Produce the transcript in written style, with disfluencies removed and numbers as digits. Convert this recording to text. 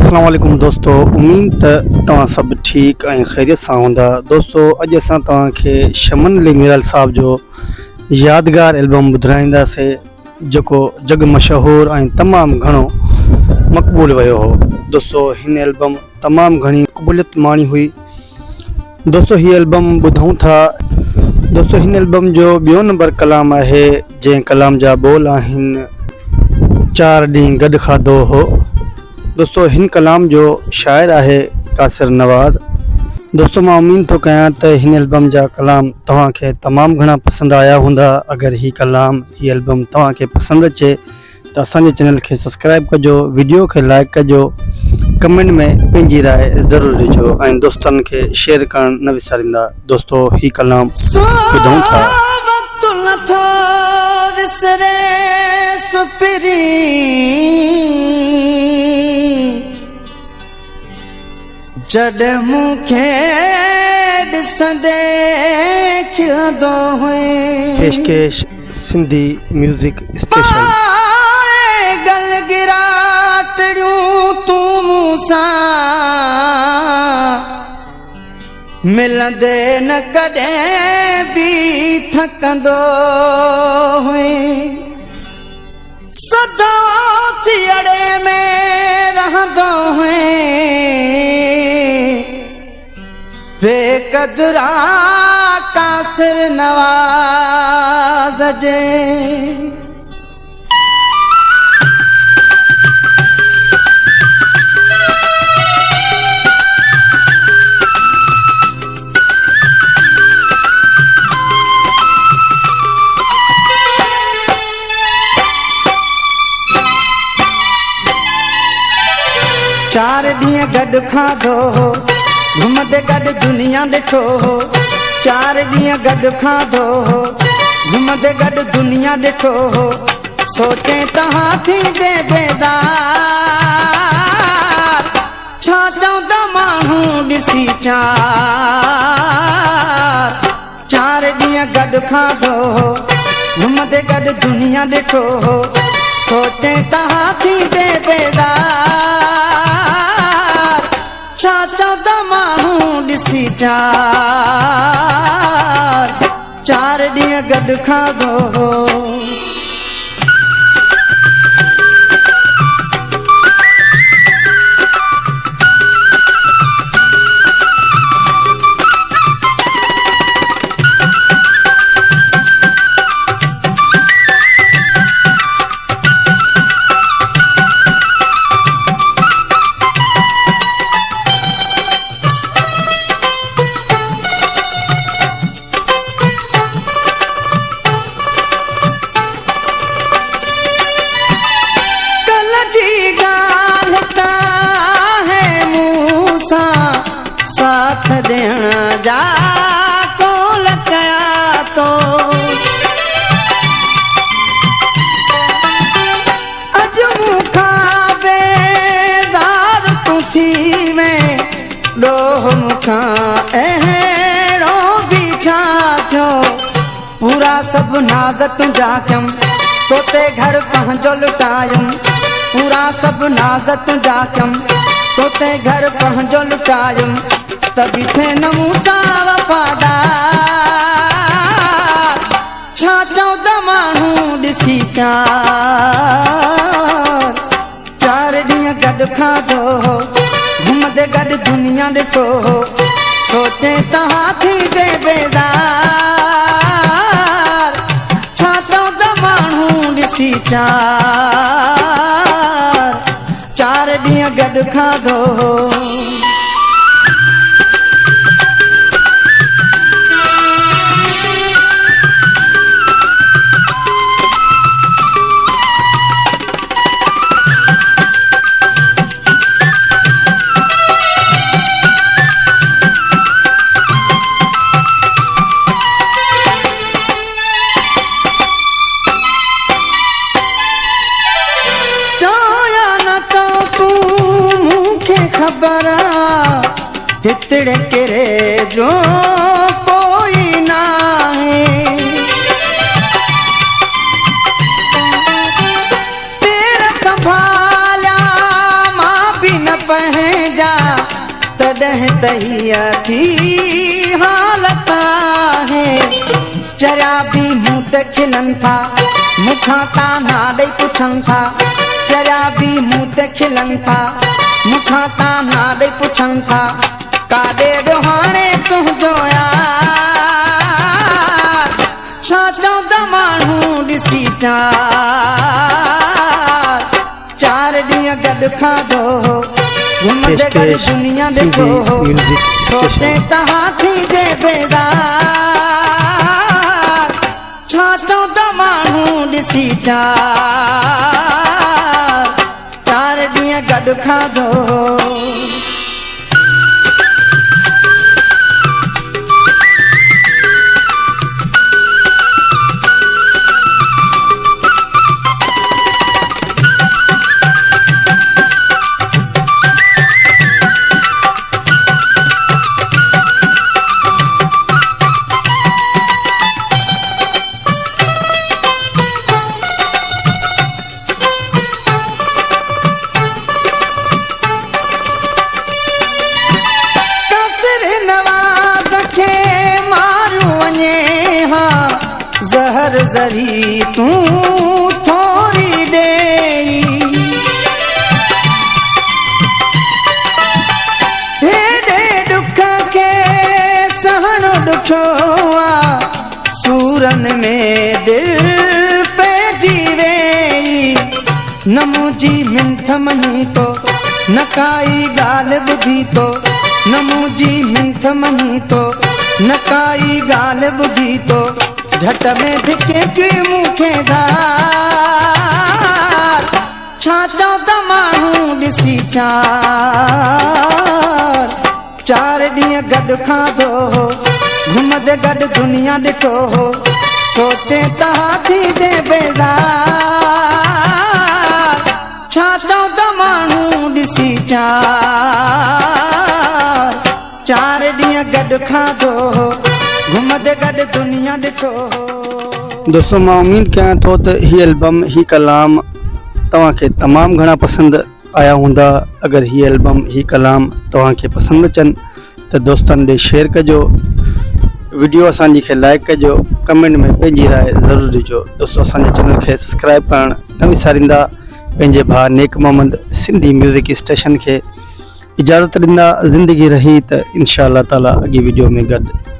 अस्सलाम वालेकुम दोस्तों, उम्मीद तव्हां सब ठीक ऐं खैरियत सां हूंदा। दोस्तों अॼु असां तव्हांखे शमन अली मीराल साहब जो यादगार एल्बम ॿुधाईंदासीं जेको जग मशहूर ऐं तमामु घणो मक़बूल वियो हो। दोस्तों हिन एल्बम तमामु घणी मक़बूलियत माणी हुई। दोस्तों हीअ एल्बम ॿुधूं था। दोस्तों हिन एल्बम जो ॿियो नंबर कलाम आहे जंहिं कलाम जा बोल आहिनि 4 ॾींहं गॾु खाधो हो। दोस्तों हिन कलाम जो शाइर आहे कासिर नवाज़। दोस्तों मां उम्मीद थो कयां त हिन एल्बम जा कलाम तव्हांखे तमामु घणा पसंदि आया हूंदा। अगरि हीअ एल्बम तव्हांखे पसंदि अचे त असांजे चैनल खे सब्सक्राइब कजो, वीडियो खे लाइक कजो, कमेंट में पंहिंजी राय ज़रूरु ॾिजो ऐं दोस्तनि खे शेयर करणु न विसारींदा। दोस्तों हीअ कलाम ॿुधूं था। जॾहिं मूंखे ॾिसंदे खिलंदो हुए पेशकेश सिंधी म्यूज़िक स्टेशन। गल गिराटड़ियूं तूं मूंसां मिलंदे न कॾहिं बि थकंदो हुए। सदा सियारे में रहंदो हुए बेक़दरा कासिर नवाज़ जे। चार ॾींहं गॾु खाधो हो, घुमंदे गॾु दुनिया ॾिठो हो। 4 ॾींहं गॾु खाधो हो, घुमंदे गॾु दुनिया ॾिठो हो। सोचे तव्हां थींदे बेदार, छा चवंदा माण्हू ॾिसी 4 ॾींहं गॾु खाधो हो, घुमंदे गॾु दुनिया ॾिठो हो। सोचे तव्हां थींदे बेदार, छा चवंदा माण्हू ॾिसी 4 ॾींहं गॾु खाधो हो। साथ ॾियण जा कोल कया तो अॼु मूंखां बेज़ार तूं थी में ॾोह मूंखां अहिड़ो बि छा थियो। पूरा सभु नाज़ तुंहिंजा कयमि, तोते घर पंहिंजो लुटायुमि। पूरा सभु नाज़ तुंहिंजा कयमि, तोते घर पंहिंजो लुटायुमि। तभी थे न मूंसां वफ़ादार, छा चवंदा माण्हू ॾिसी 4 ॾींहं गॾु खाधो हो, घुमंदे गॾु दुनिया ॾिठो हो। सोचे तव्हां थींदे बेदार, छा चवंदा माण्हू ॾिसी 4 ॾींहं गॾु खाधो हो। खबर हितड़े केरे जो कोई ना है, तेरा संभाला मां भी न पंहिंजा तॾहिं त हीअ थी हालत आहे चरिया बि मूं ते खिलनि था मूंखां ताना ॾेई पुछनि था चरिया बि मूं ते खिलनि था मूंखां ताना ॾेई पुछनि था काॾे वियो हाणे तुंहिंजो यार छा चवंदा माण्हू ॾिसी चार ॾींहं गॾु खाधो घुमंदे गॾु दुनिया ॾिठो सोचे तव्हां थींदे बेदार छा चवंदा माण्हू ॾिसी चार ॾींहं गॾु खाधो ज़हर ज़री तूं थोरी ॾेई हेॾे ॾुख खे सहणो ॾुखियो आहे सूरनि में दिलि पइजी वेई न मुंहिंजी मिंथ मञी थो न काई ॻाल्हि ॿुधी थो न मुंहिंजी मिंथ मञी थो न काई ॻाल्हि ॿुधी थो झट में धिके की मूंखे धार छा चवंदा माण्हू ॾिसी चार ॾींहं गॾु खाधो घुमंदे गॾु दुनिया ॾिठो सोचे तव्हां थींदे बेदार छा चवंदा माण्हू ॾिसी चार ॾींहं गॾु खाधो घुमंदे गॾु दुनिया ॾिठो दोस्तों मां उम्मीद कयां थो त हीअ एल्बम ही कलाम तव्हांखे तमामु घणा पसंदि आया हूंदा अगरि हीअ एल्बम ही कलाम तव्हांखे पसंदि अचनि त दोस्तनि ॾे शेयर कजो वीडियो असांजी खे लाइक कजो कमेंट में पंहिंजी राय ज़रूरु ॾिजो दोस्तों असांजे चैनल खे सब्सक्राइब करणु न विसारींदा पंहिंजे भाउ नेक मोहम्मद सिंधी म्यूज़िक स्टेशन खे इजाज़त ॾींदा ज़िंदगी रही त इंशा अल्लाह ताला अॻे वीडियो में गॾु